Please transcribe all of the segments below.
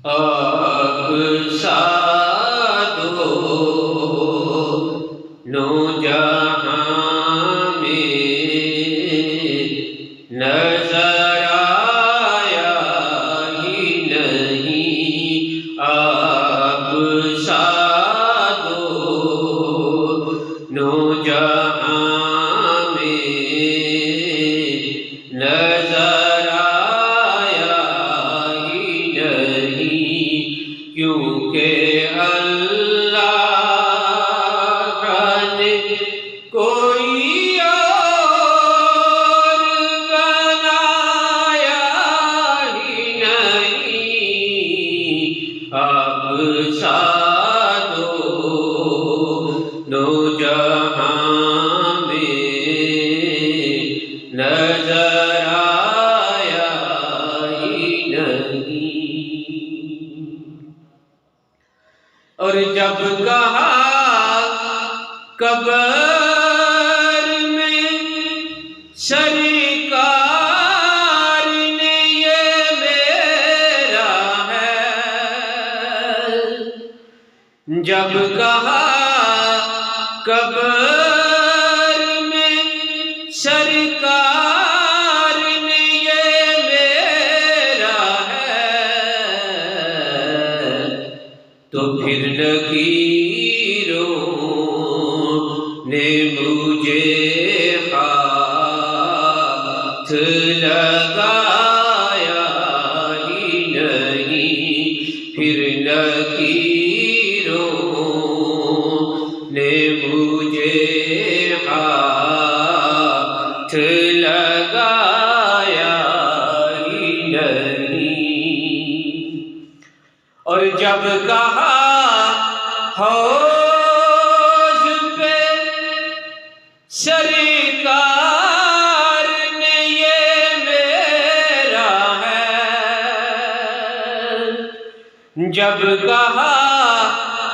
आप साधो नो जहां में नजर आया ही नहीं। आप साधो नो जहां में नजर आया ही नहीं, क्योंकि अल्लाह ने कोई और बनाया ही नहीं। आप साधो नो जहां में नजर आया ही नहीं। और जब कहा कब्र में सरकार ने ये मेरा है, जब कहा कब्र में सरकार ने ये मेरा है, तो फिर लकीरों ने मुझे हाथ लगाया ही नहीं। फिर लकीरों ने मुझे हाथ लगाया ही नहीं। और जब कहा हौज पे सरकार ने ये मेरा है, जब कहा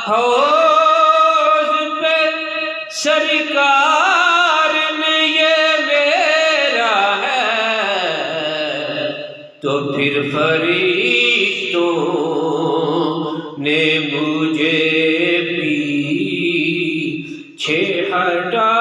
हौज पे सरकार ने ये मेरा है, तो फिर फरिश्तों ने मुझे पीछे हटा